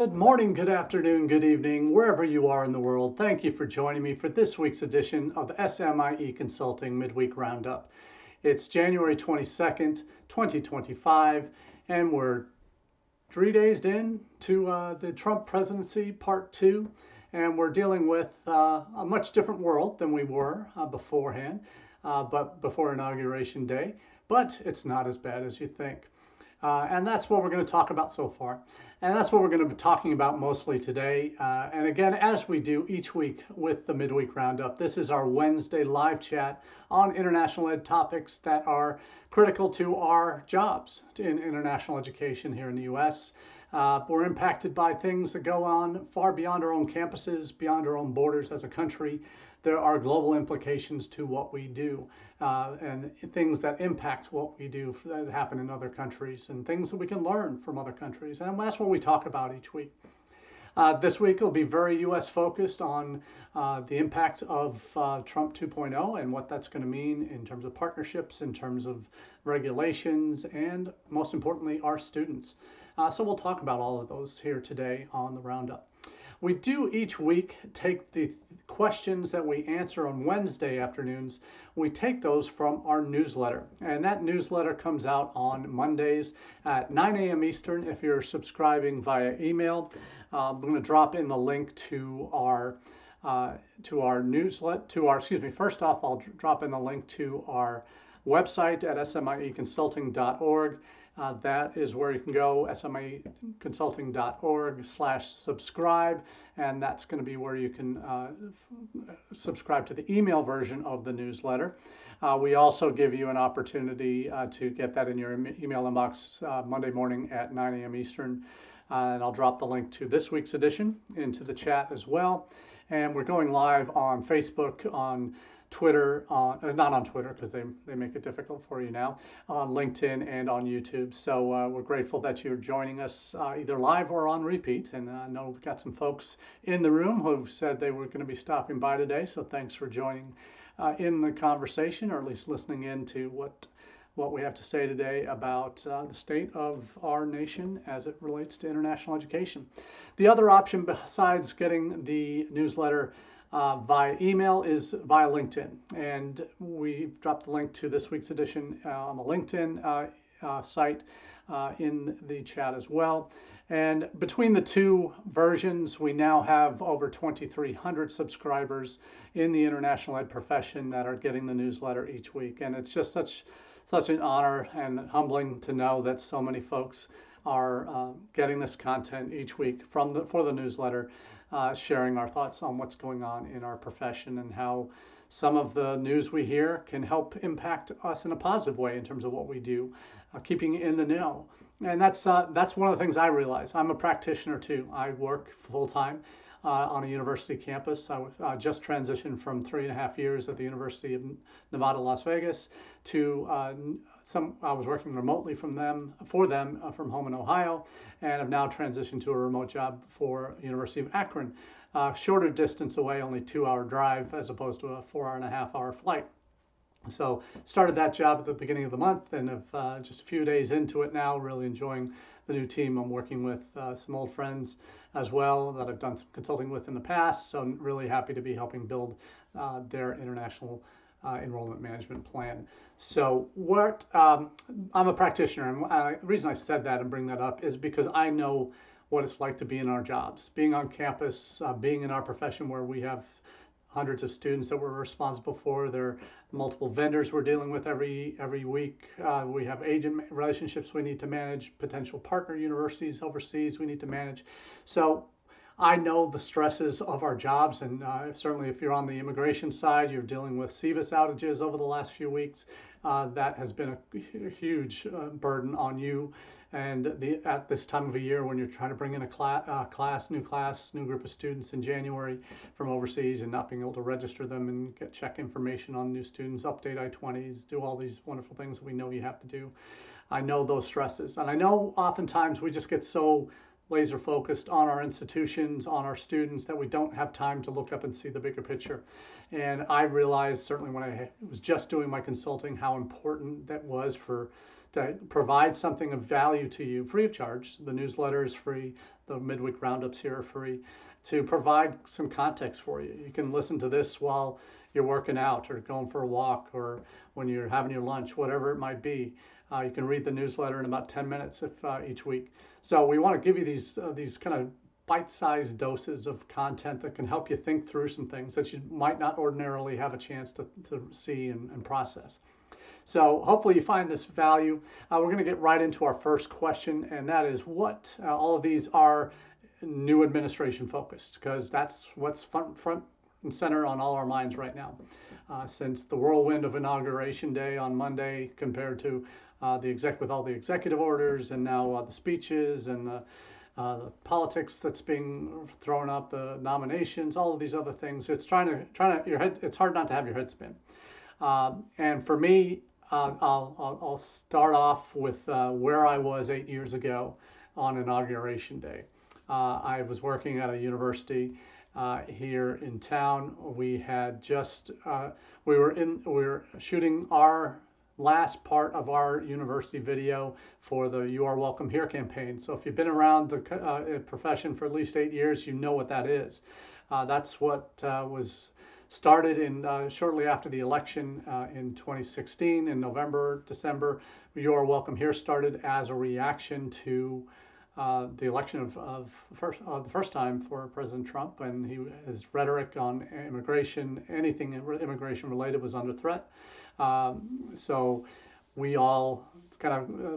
Good morning, good afternoon, good evening, wherever you are in the world. Thank you for joining me for this week's edition of the SMIE Consulting Midweek Roundup. It's January 22nd, 2025, and we're 3 days in to the Trump presidency, part two, and we're dealing with a much different world than we were beforehand, but before Inauguration Day, but it's not as bad as you think. And that's what we're going to talk about so far. And that's what we're going to be talking about mostly today. And again, as we do each week with the Midweek Roundup, this is our Wednesday live chat on international ed topics that are critical to our jobs in international education here in the U.S. We're impacted by things that go on far beyond our own campuses, beyond our own borders as a country. There are global implications to what we do and things that impact what we do that happen in other countries and things that we can learn from other countries. And that's what we talk about each week. This week will be very U.S. focused on the impact of Trump 2.0 and what that's going to mean in terms of partnerships, in terms of regulations, and most importantly, our students. So we'll talk about all of those here today on the Roundup. We do each week take the questions that we answer on Wednesday afternoons. We take those from our newsletter, and that newsletter comes out on Mondays at 9 a.m. Eastern if you're subscribing via email. I'm going to drop in the link to our newsletter, first off, I'll drop in the link to our website at smieconsulting.org. That is where you can go, smieconsulting.org/subscribe, and that's going to be where you can subscribe to the email version of the newsletter. We also give you an opportunity to get that in your email inbox Monday morning at 9 a.m. Eastern, and I'll drop the link to this week's edition into the chat as well. And we're going live on Facebook, on Twitter, not on Twitter because they make it difficult for you now, on LinkedIn and on YouTube. So we're grateful that you're joining us either live or on repeat. And I know we've got some folks in the room who said they were going to be stopping by today. So thanks for joining in the conversation, or at least listening in to what we have to say today about the state of our nation as it relates to international education. The other option besides getting the newsletter via email is via LinkedIn. And we dropped the link to this week's edition on the LinkedIn site in the chat as well. And between the two versions, we now have over 2,300 subscribers in the international ed profession that are getting the newsletter each week. And it's just such an honor and humbling to know that so many folks are getting this content each week for the newsletter, sharing our thoughts on what's going on in our profession and how some of the news we hear can help impact us in a positive way in terms of what we do, keeping in the know. And that's one of the things I realize. I'm a practitioner too. I work full-time on a university campus. I just transitioned from 3.5 years at the University of Nevada, Las Vegas to I was working remotely for them from home in Ohio, and have now transitioned to a remote job for University of Akron, shorter distance away, only 2-hour drive as opposed to a 4.5-hour flight. So started that job at the beginning of the month, and have just a few days into it now, really enjoying the new team. I'm working with some old friends as well that I've done some consulting with in the past, so I'm really happy to be helping build their international enrollment management plan. So I'm a practitioner, and the reason I said that and bring that up is because I know what it's like to be in our jobs, being on campus, being in our profession where we have hundreds of students that we're responsible for. There are multiple vendors we're dealing with every week. We have agent relationships we need to manage, potential partner universities overseas we need to manage. So I know the stresses of our jobs, and certainly if you're on the immigration side, you're dealing with SEVIS outages over the last few weeks. That has been a huge burden on you. And at this time of the year when you're trying to bring in a new group of students in January from overseas and not being able to register them and check information on new students, update I-20s, do all these wonderful things that we know you have to do. I know those stresses. And I know oftentimes we just get so laser focused on our institutions, on our students, that we don't have time to look up and see the bigger picture. And I realized certainly when I was just doing my consulting how important that was for to provide something of value to you free of charge. The newsletter is free. The Midweek Roundups here are free, to provide some context for you. You can listen to this while you're working out or going for a walk or when you're having your lunch, whatever it might be. You can read the newsletter in about 10 minutes each week. So we want to give you these kind of bite-sized doses of content that can help you think through some things that you might not ordinarily have a chance to see and process. So hopefully you find this value. We're going to get right into our first question, and that is what all of these are new administration focused, because that's what's front and center on all our minds right now. Since the whirlwind of Inauguration Day on Monday, compared to with all the executive orders and now the speeches and the politics that's being thrown up, the nominations, all of these other things, it's it's hard not to have your head spin. And for me, I'll start off with where I was 8 years ago on Inauguration Day. I was working at a university here in town. We had just we were shooting our last part of our university video for the "You Are Welcome Here" campaign. So if you've been around the profession for at least 8 years, you know what that is. That's what was started in shortly after the election in 2016, in November, December. "You Are Welcome Here" started as a reaction to the election of the first time for President Trump, and his rhetoric on immigration, anything immigration related, was under threat. So we all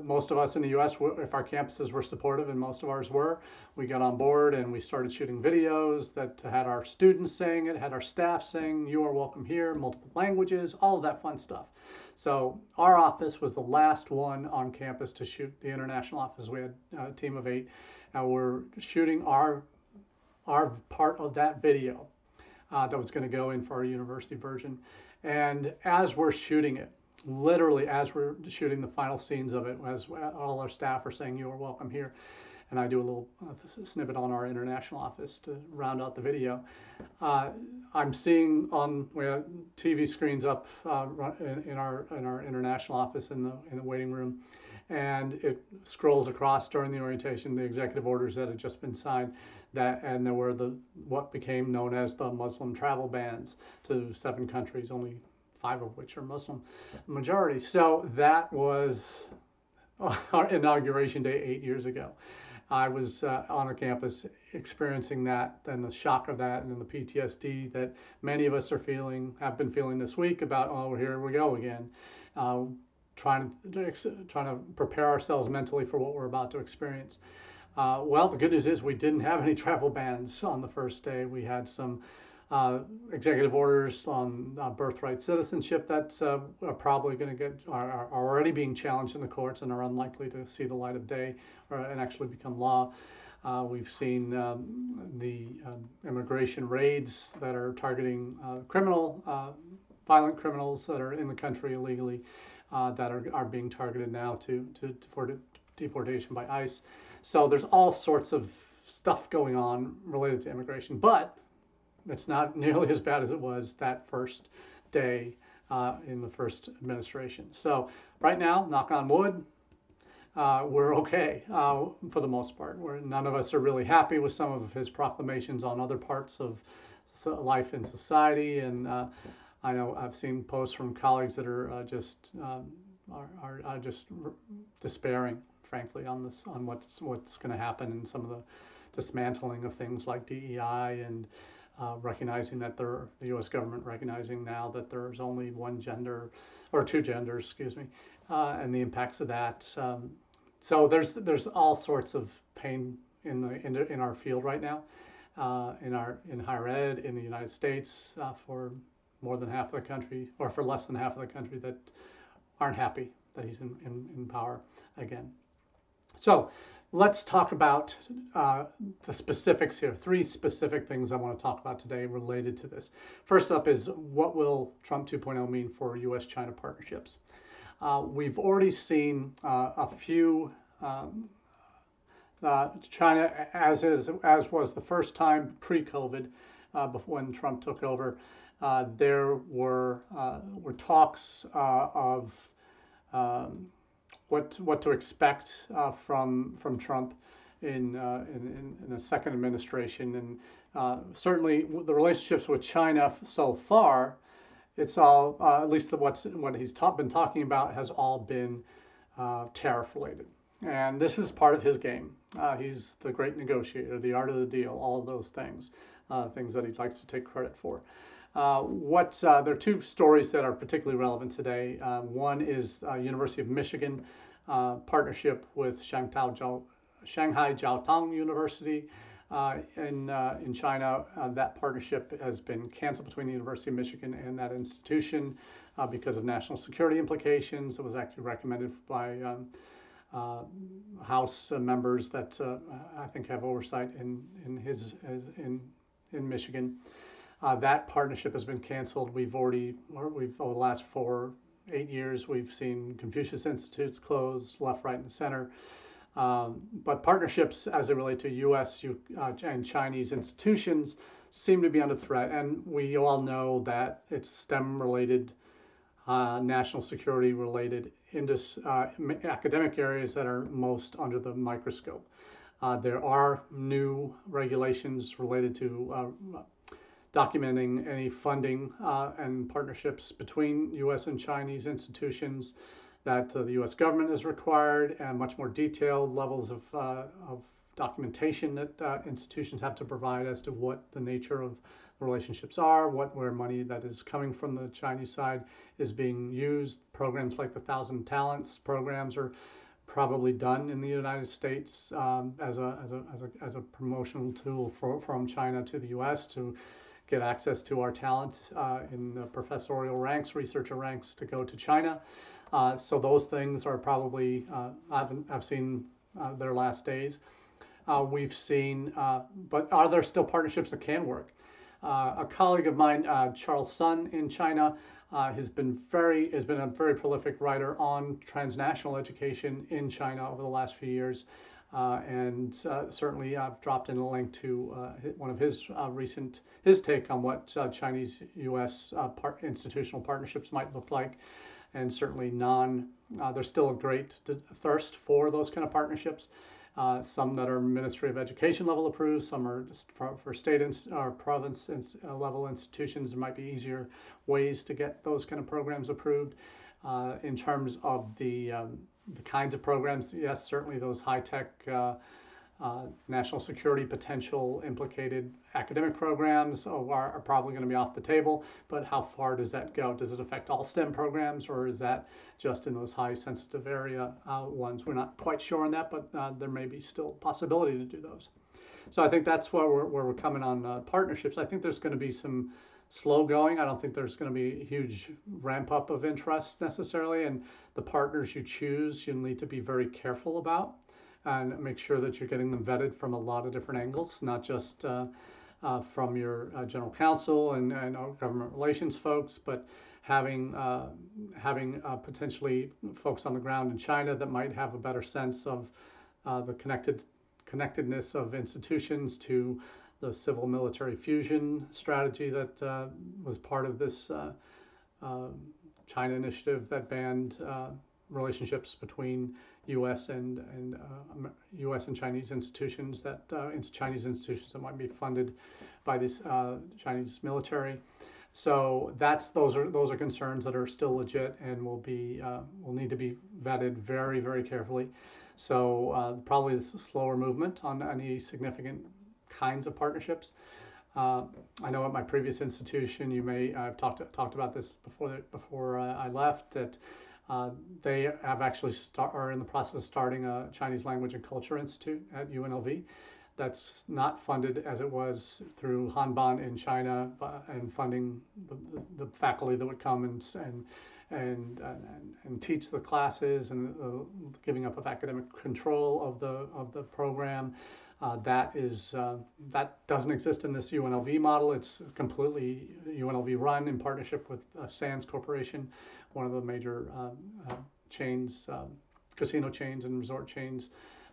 most of us in the U.S., if our campuses were supportive, and most of ours were, we got on board and we started shooting videos that had our students saying it, had our staff saying "You Are Welcome Here," multiple languages, all of that fun stuff. So our office was the last one on campus to shoot. The international office, we had a team of 8, and we're shooting our part of that video that was going to go in for our university version. And as we're shooting it, literally as we're shooting the final scenes of it, as all our staff are saying "You Are Welcome Here," and I do a little snippet on our international office to round out the video, I'm seeing we have TV screens up in our international office in the waiting room, and it scrolls across during the orientation the executive orders that had just been signed, and there were what became known as the Muslim travel bans to 7 countries, only 5 of which are Muslim majority. So that was our Inauguration Day 8 years ago. I was on a campus experiencing that, and the shock of that, and the PTSD that many of us have been feeling this week about, oh, here we go again, trying to prepare ourselves mentally for what we're about to experience. Well, the good news is we didn't have any travel bans on the first day. We had some executive orders on birthright citizenship that are probably going to are already being challenged in the courts and are unlikely to see the light of day and actually become law. We've seen the immigration raids that are targeting violent criminals that are in the country illegally, that are being targeted now for deportation by ICE. So there's all sorts of stuff going on related to immigration, but it's not nearly as bad as it was that first day in the first administration. So right now, knock on wood, we're okay for the most part. None of us are really happy with some of his proclamations on other parts of life in society, and I know I've seen posts from colleagues that are just despairing, frankly, on what's going to happen, and some of the dismantling of things like DEI, and recognizing that the U.S. government recognizing now that there's only one gender, or 2 genders, excuse me, and the impacts of that. So there's all sorts of pain in our field right now, in higher ed in the United States, for more than half of the country, or for less than half of the country, that aren't happy that he's in power again. So let's talk about the specifics here. 3 specific things I want to talk about today related to this. First up is, what will Trump 2.0 mean for U.S.-China partnerships? We've already seen a few China, as was the first time pre-COVID, when Trump took over. There were talks of what to expect from Trump in the second administration, and certainly the relationships with China so far, it's all at least what he's been talking about has all been tariff related, and this is part of his game. He's the great negotiator, the art of the deal, all of those things, things that he likes to take credit for. There are two stories that are particularly relevant today. One is University of Michigan partnership with Shanghai Jiaotong University in China. That partnership has been canceled between the University of Michigan and that institution because of national security implications. It was actually recommended by House members that I think have oversight in Michigan. That partnership has been canceled. We've over the last 8 years, we've seen Confucius Institutes closed, left, right, and center. But partnerships as they relate to U.S. and Chinese institutions seem to be under threat. And we all know that it's STEM-related, national security-related academic areas that are most under the microscope. There are new regulations related to documenting any funding and partnerships between U.S. and Chinese institutions that the U.S. government has required, and much more detailed levels of documentation that institutions have to provide as to what the nature of the relationships are, where money that is coming from the Chinese side is being used. Programs like the 1,000 Talents programs are probably done in the United States as a promotional tool from China to the U.S. to get access to our talent in the professorial ranks, researcher ranks, to go to China. So those things are probably, I've seen their last days. We've seen, but are there still partnerships that can work? A colleague of mine, Charles Sun in China, has been a very prolific writer on transnational education in China over the last few years. And certainly I've dropped in a link to one of his his take on what Chinese-U.S. institutional partnerships might look like. And certainly there's still a great thirst for those kind of partnerships. Some that are Ministry of Education level approved, some are just for state or province level institutions. There might be easier ways to get those kind of programs approved. In terms of the kinds of programs, yes, certainly those high-tech national security potential implicated academic programs are probably going to be off the table, but how far does that go? Does it affect all STEM programs, or is that just in those high sensitive area ones? We're not quite sure on that, but there may be still possibility to do those. So I think that's where we're coming on partnerships. I think there's going to be some slow going. I don't think there's going to be a huge ramp up of interest necessarily, and the partners you choose, you'll need to be very careful about and make sure that you're getting them vetted from a lot of different angles, not just from your general counsel and government relations folks, but having potentially folks on the ground in China that might have a better sense of the connectedness of institutions to the civil-military fusion strategy that was part of this China initiative that banned relationships between U.S. and U.S. and Chinese institutions that might be funded by this Chinese military. So those are concerns that are still legit and will need to be vetted very, very carefully. So probably this is a slower movement on any significant kinds of partnerships. I know at my previous institution, I've talked about this before I left, that they have actually are in the process of starting a Chinese Language and Culture Institute at UNLV. That's not funded as it was through Hanban in China and funding the faculty that would come and teach the classes and giving up of academic control of the program. That doesn't exist in this UNLV model. It's completely UNLV run in partnership with Sands Corporation, one of the major chains, casino chains and resort chains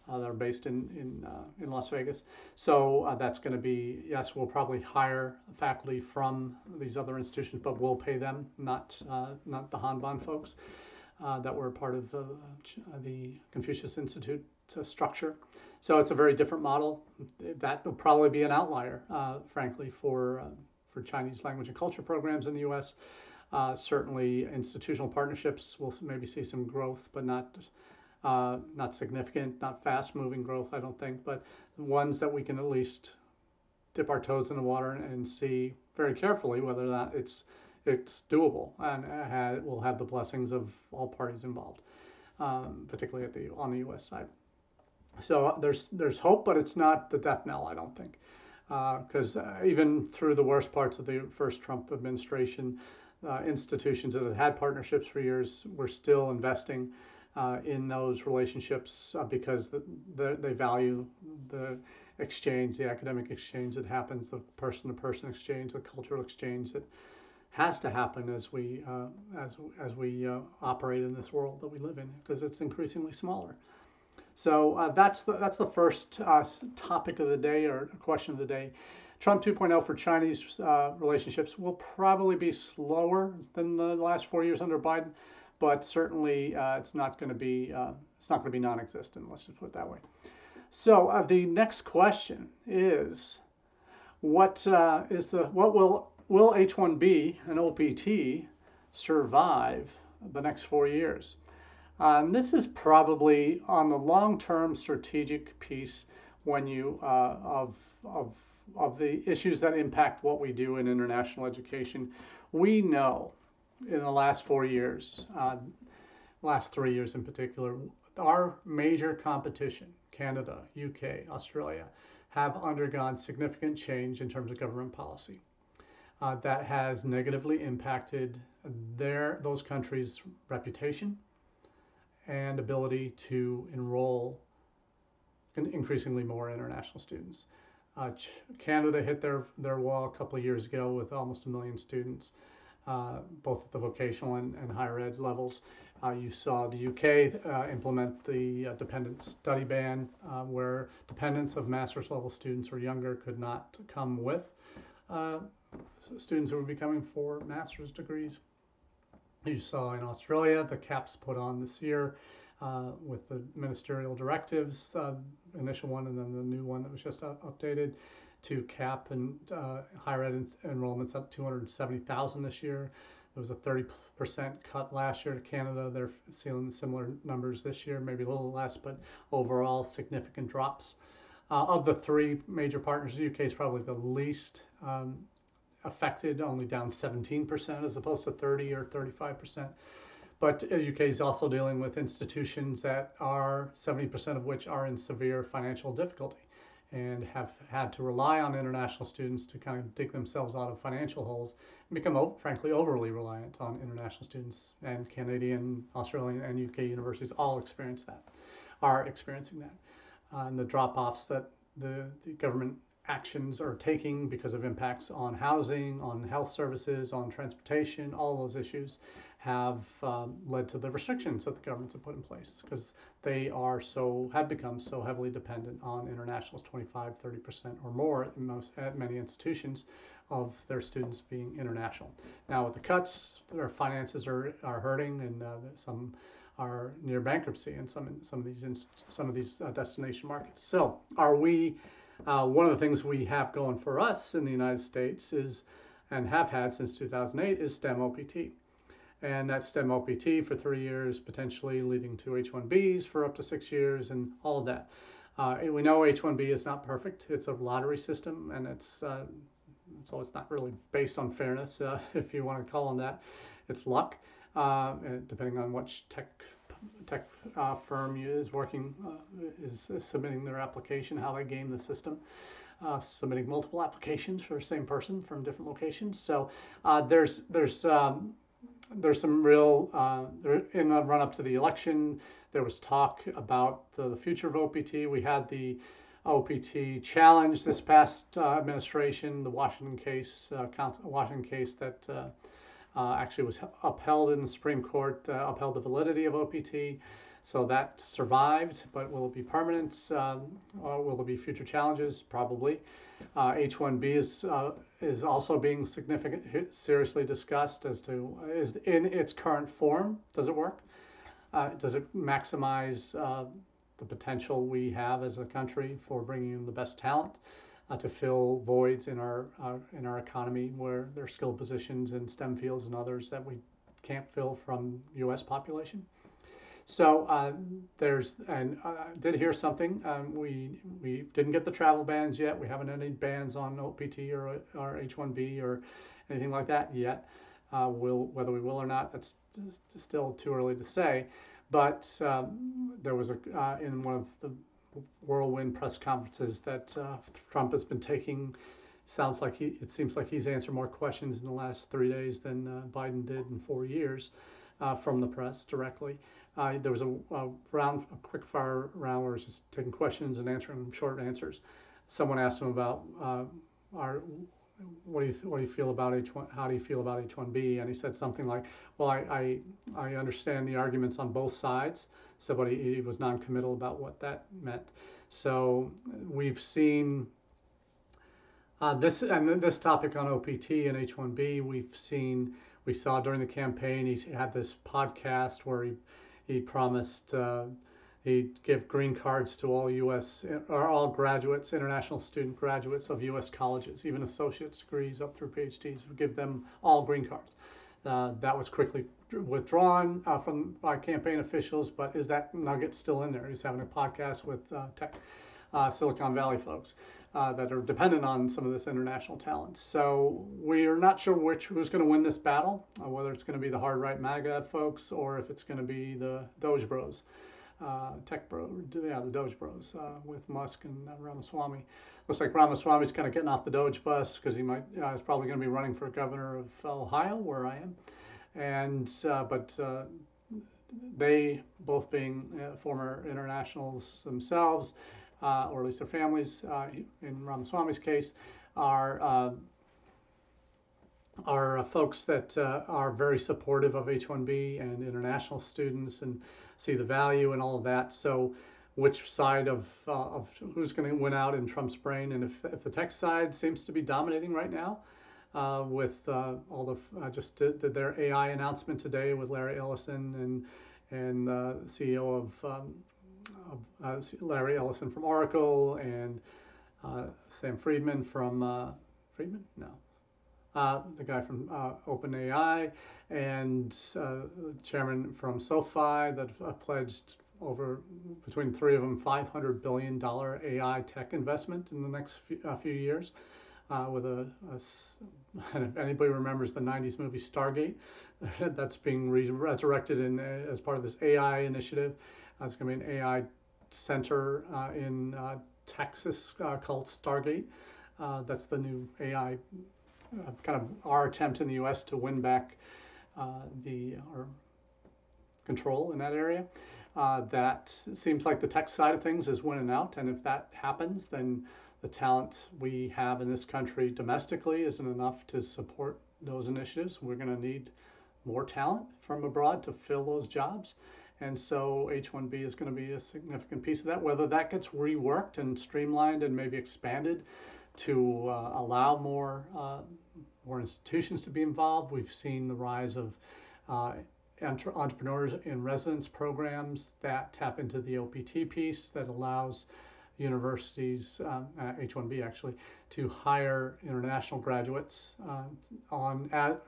that are based in Las Vegas. So that's going to be, yes, we'll probably hire faculty from these other institutions, but we'll pay them, not the Hanban folks. that were part of the Confucius Institute structure. So it's a very different model. That will probably be an outlier, frankly, for Chinese language and culture programs in the U.S. Certainly, institutional partnerships will maybe see some growth, but not significant, not fast-moving growth, I don't think. But ones that we can at least dip our toes in the water and see very carefully whether or not it's doable and will have the blessings of all parties involved, particularly on the U.S. side. So there's hope, but it's not the death knell, I don't think, because even through the worst parts of the first Trump administration, institutions that had partnerships for years were still investing in those relationships because they value the exchange, the academic exchange that happens, the person-to-person exchange, the cultural exchange that has to happen as we operate in this world that we live in, because it's increasingly smaller. So that's the first topic of the day, or question of the day. Trump 2.0 for Chinese relationships will probably be slower than the last 4 years under Biden, but certainly it's not going to be non-existent. Let's just put it that way. So the next question is, will H-1B and OPT survive the next 4 years? This is probably on the long-term strategic piece when you of the issues that impact what we do in international education. We know in the last 4 years, last 3 years in particular, our major competition, Canada, UK, Australia, have undergone significant change in terms of government policy. That has negatively impacted those countries' reputation and ability to enroll increasingly more international students. Canada hit their wall a couple of years ago with almost 1 million students, both at the vocational and higher ed levels. You saw the UK implement the dependent study ban, where dependents of master's level students or younger could not come with students who were becoming for master's degrees. You saw in Australia the caps put on this year with the ministerial directives, initial one and then the new one that was just updated, to cap and higher ed enrollments up 270,000 this year. There was a 30% cut last year to Canada. They're seeing similar numbers this year, maybe a little less, but overall significant drops. Of the three major partners, the UK is probably the least affected, only down 17% as opposed to 30 or 35%. But UK is also dealing with institutions that are 70% of which are in severe financial difficulty and have had to rely on international students to kind of dig themselves out of financial holes and become, frankly, overly reliant on international students. And Canadian, Australian, and UK universities all are experiencing that. And the drop-offs that the government actions are taking because of impacts on housing, on health services, on transportation, all those issues have led to the restrictions that the governments have put in place, because they have become so heavily dependent on internationals, 25-30% or more at many institutions of their students being international. Now with the cuts, their finances are hurting, and some are near bankruptcy in some of these destination markets. So are we? One of the things we have going for us in the United States is, and have had since 2008, is STEM OPT. And that STEM OPT for 3 years, potentially leading to H-1Bs for up to 6 years, and all of that. We know H-1B is not perfect. It's a lottery system, and so it's not really based on fairness, if you want to call them that. It's luck, depending on which tech firm is submitting their application, how they game the system, submitting multiple applications for the same person from different locations. So there's some real, in the run-up to the election, there was talk about the future of OPT. We had the OPT challenge this past administration, the Washington case that actually was upheld in the Supreme Court, upheld the validity of OPT. So that survived, but will it be permanent? Or will there be future challenges? Probably. H-1B is also being seriously discussed as to, is in its current form, does it work? Does it maximize the potential we have as a country for bringing in the best talent to fill voids in our economy where there are skilled positions in STEM fields and others that we can't fill from U.S. population? So did hear something. We didn't get the travel bans yet. We haven't had any bans on OPT or H-1B or anything like that yet. Whether we will or not, that's still too early to say. But there was in one of the whirlwind press conferences that Trump has been taking. It seems like he's answered more questions in the last 3 days than Biden did in 4 years from the press directly. There was a quick fire round where he was just taking questions and answering them short answers. Someone asked him about what do you feel about H1? How do you feel about H1B? And he said something like, "Well, I understand the arguments on both sides." So, but he was non-committal about what that meant. So we've seen this topic on OPT and H1B. We saw during the campaign. He had this podcast where he promised he'd give green cards to all U.S. or all graduates, international student graduates of U.S. colleges, even associate's degrees up through PhDs, give them all green cards. That was quickly withdrawn by campaign officials, but is that nugget still in there? He's having a podcast with Silicon Valley folks that are dependent on some of this international talent. So we are not sure who's going to win this battle, whether it's going to be the hard right MAGA folks or if it's going to be the Doge Bros. The Doge Bros with Musk and Ramaswamy. Looks like Ramaswamy's kind of getting off the Doge bus because he's probably going to be running for governor of Ohio, where I am, and but they both being former internationals themselves, or at least their families. In Ramaswamy's case, are folks that are very supportive of H-1B and international students and see the value and all of that. So which side of who's going to win out in Trump's brain? And if the tech side seems to be dominating right now with all the just did their AI announcement today with Larry Ellison and CEO of Larry Ellison from Oracle and Sam Friedman from Friedman? No. The guy from OpenAI and the chairman from SoFi that pledged over between three of them $500 billion AI tech investment in the next few years. With if anybody remembers the 90s movie Stargate, that's being resurrected as part of this AI initiative. It's going to be an AI center in Texas called Stargate. That's the new AI. Kind of our attempt in the U.S. to win back our control in that area. That seems like the tech side of things is winning out, and if that happens, then the talent we have in this country domestically isn't enough to support those initiatives. We're going to need more talent from abroad to fill those jobs, and so H-1B is going to be a significant piece of that. Whether that gets reworked and streamlined and maybe expanded to allow more institutions to be involved. We've seen the rise of entrepreneurs in residence programs that tap into the OPT piece that allows universities, H-1B actually, to hire international graduates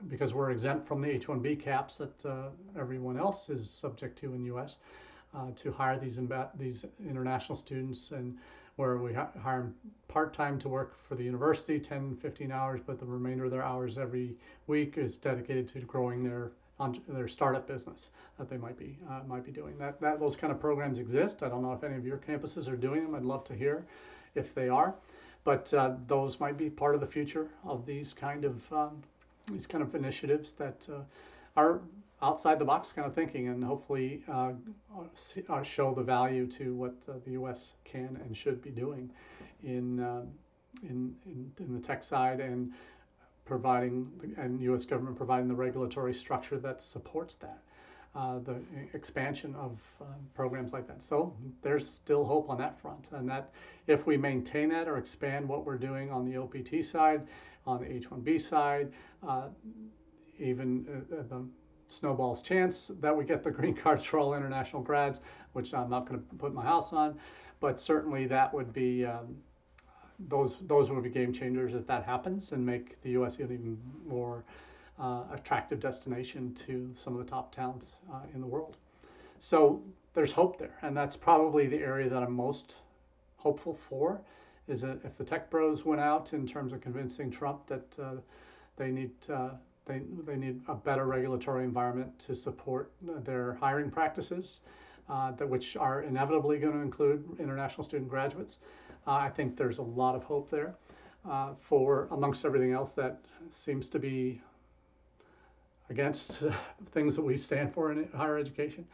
because we're exempt from the H-1B caps that everyone else is subject to in the U.S. To hire these international students, and where we hire them part-time to work for the university, 10, 15 hours, but the remainder of their hours every week is dedicated to growing their startup business that they might be doing. Those kind of programs exist. I don't know if any of your campuses are doing them. I'd love to hear if they are, but those might be part of the future of these kind of initiatives that are outside the box kind of thinking, and hopefully show the value to what the U.S. can and should be doing in the tech side and U.S. government providing the regulatory structure that supports that, the expansion of programs like that. So there's still hope on that front, and that if we maintain that or expand what we're doing on the OPT side, on the H-1B side, even snowball's chance that we get the green cards for all international grads, which I'm not going to put my house on, but certainly that would be those would be game changers if that happens, and make the U.S. an even more attractive destination to some of the top talents in the world. So there's hope there, and that's probably the area that I'm most hopeful for. Is that if the tech bros went out in terms of convincing Trump that they need they need a better regulatory environment to support their hiring practices, which are inevitably going to include international student graduates. I think there's a lot of hope there for, amongst everything else that seems to be against things that we stand for in higher education,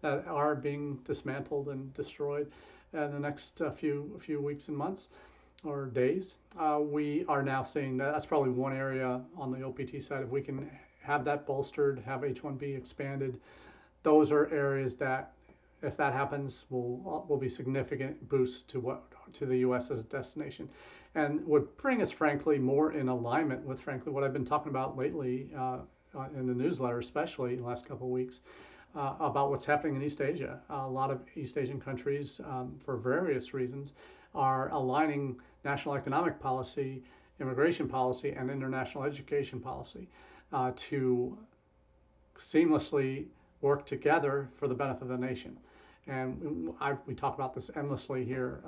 that are being dismantled and destroyed in the next few weeks and months or days. We are now seeing that that's probably one area on the OPT side. If we can have that bolstered, have H-1B expanded, those are areas that, if that happens, will be significant boosts to the U.S. as a destination, and would bring us, frankly, more in alignment with, frankly, what I've been talking about lately in the newsletter, especially in the last couple of weeks, about what's happening in East Asia. A lot of East Asian countries, for various reasons, are aligning national economic policy, immigration policy, and international education policy to seamlessly work together for the benefit of the nation. And we talk about this endlessly here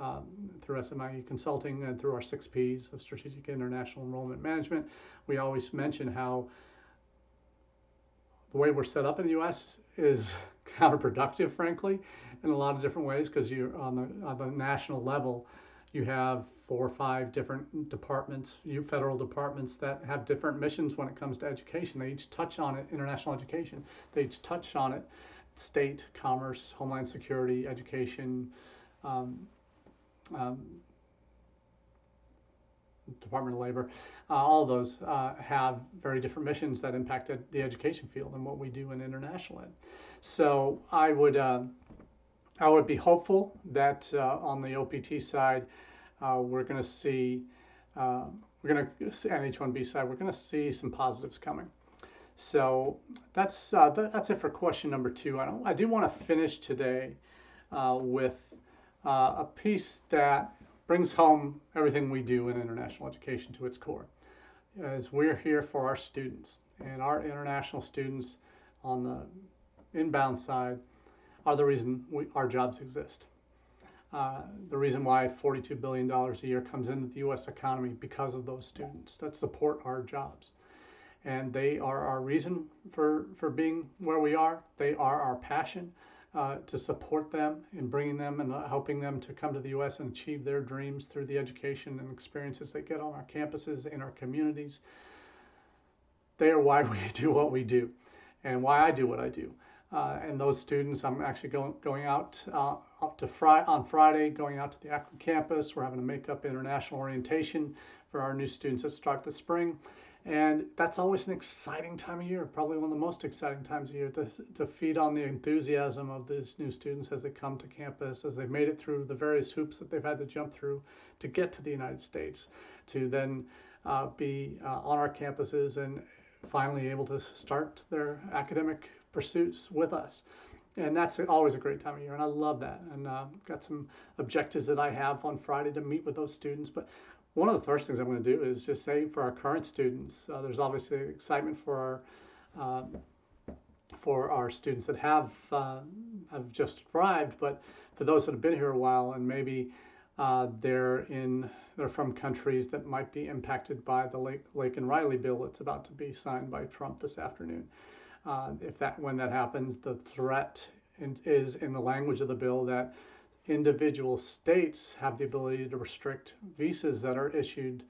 through SMIE Consulting and through our 6 Ps of Strategic International Enrollment Management. We always mention how the way we're set up in the U.S. is counterproductive, frankly, in a lot of different ways, because you're on the national level, you have 4 or 5 different departments, federal departments that have different missions when it comes to education. They each touch on it, international education. They each touch on it, state, commerce, homeland security, education, Department of Labor, all of those have very different missions that impacted the education field and what we do in international ed. So I would be hopeful that on the OPT side, we're going to see, on H-1B side, we're going to see some positives coming. So that's it for question number 2. I do want to finish today with a piece that brings home everything we do in international education to its core. As we're here for our students, and our international students on the inbound side are the reason our jobs exist. The reason why $42 billion a year comes into the U.S. economy, because of those students that support our jobs. And they are our reason for being where we are. They are our passion to support them in bringing them and helping them to come to the U.S. and achieve their dreams through the education and experiences they get on our campuses, in our communities. They are why we do what we do, and why I do what I do. And those students, I'm actually going out on Friday, going out to the Akron campus. We're having a Make-Up International orientation for our new students that start this spring. And that's always an exciting time of year, probably one of the most exciting times of year, to feed on the enthusiasm of these new students as they come to campus, as they've made it through the various hoops that they've had to jump through to get to the United States, to then be on our campuses and finally able to start their academic pursuits with us. And that's always a great time of year, and I love that. And got some objectives that I have on Friday to meet with those students. But one of the first things I'm going to do is just say, for our current students, there's obviously excitement for our students that have just arrived, but for those that have been here a while and maybe they're from countries that might be impacted by the Lake and Riley bill that's about to be signed by Trump this afternoon. When that happens, the threat is in the language of the bill that individual states have the ability to restrict visas that are issued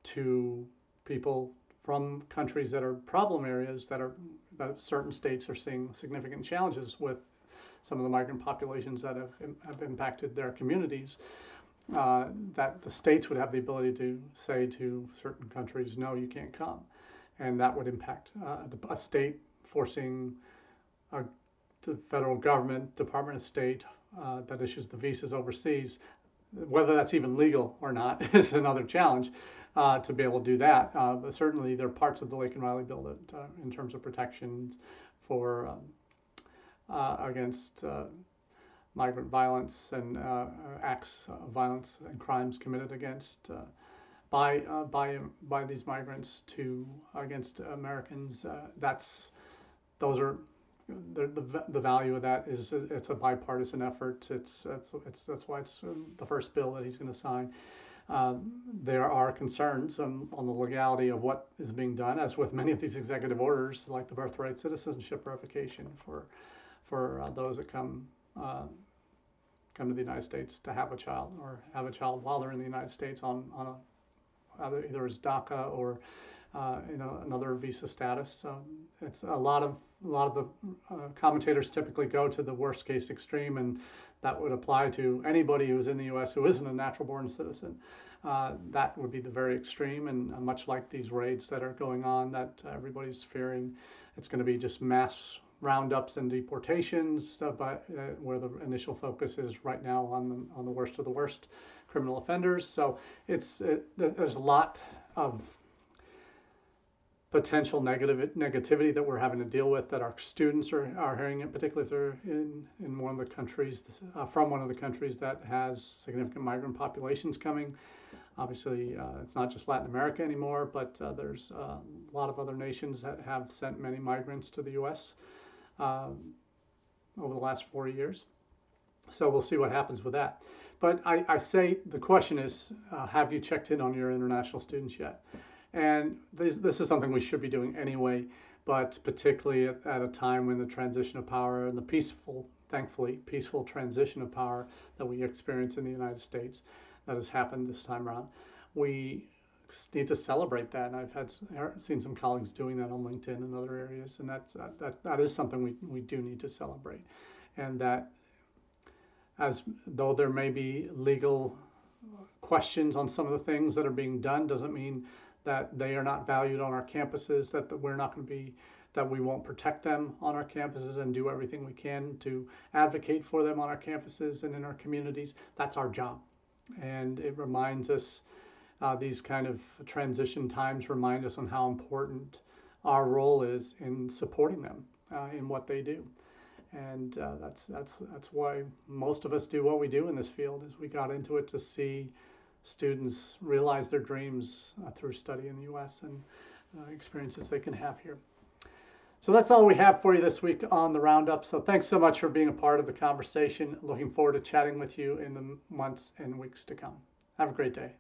to people from countries that are problem areas, that certain states are seeing significant challenges with some of the migrant populations that have impacted their communities. That the states would have the ability to say to certain countries, no, you can't come. And that would impact a state forcing the federal government, Department of State, that issues the visas overseas, whether that's even legal or not is another challenge, to be able to do that. But certainly there are parts of the Lake and Riley bill that, in terms of protections for against migrant violence and acts of violence and crimes committed against by these migrants against Americans. Those are the value of that is it's a bipartisan effort. That's why it's the first bill that he's going to sign. There are concerns on the legality of what is being done, as with many of these executive orders, like the birthright citizenship verification for those that come to the United States to have a child, or have a child while they're in the United States on either as DACA or another visa status. It's a lot of the commentators typically go to the worst case extreme, and that would apply to anybody who's in the U.S. who isn't a natural born citizen. That would be the very extreme, and much like these raids that are going on that everybody's fearing, it's going to be just mass roundups and deportations, where the initial focus is right now on the worst of the worst criminal offenders. So there's a lot of potential negativity that we're having to deal with, that our students are hearing it, particularly if they're in one of the countries, from one of the countries that has significant migrant populations coming. Obviously, it's not just Latin America anymore, but there's a lot of other nations that have sent many migrants to the U.S. Over the last 40 years. So we'll see what happens with that. But I say the question is, have you checked in on your international students yet? And this is something we should be doing anyway, but particularly at a time when the transition of power and the thankfully peaceful transition of power that we experience in the United States that has happened this time around, we need to celebrate that. And I've seen some colleagues doing that on LinkedIn and other areas, and that is something we do need to celebrate. And that, as though there may be legal questions on some of the things that are being done, doesn't mean that they are not valued on our campuses, that we're not going to be, that we won't protect them on our campuses and do everything we can to advocate for them on our campuses and in our communities. That's our job. And it reminds us, these kind of transition times remind us on how important our role is in supporting them in what they do. And that's why most of us do what we do in this field, is we got into it to see students realize their dreams through study in the U.S. and experiences they can have here. So that's all we have for you this week on the Roundup. So thanks so much for being a part of the conversation. Looking forward to chatting with you in the months and weeks to come. Have a great day.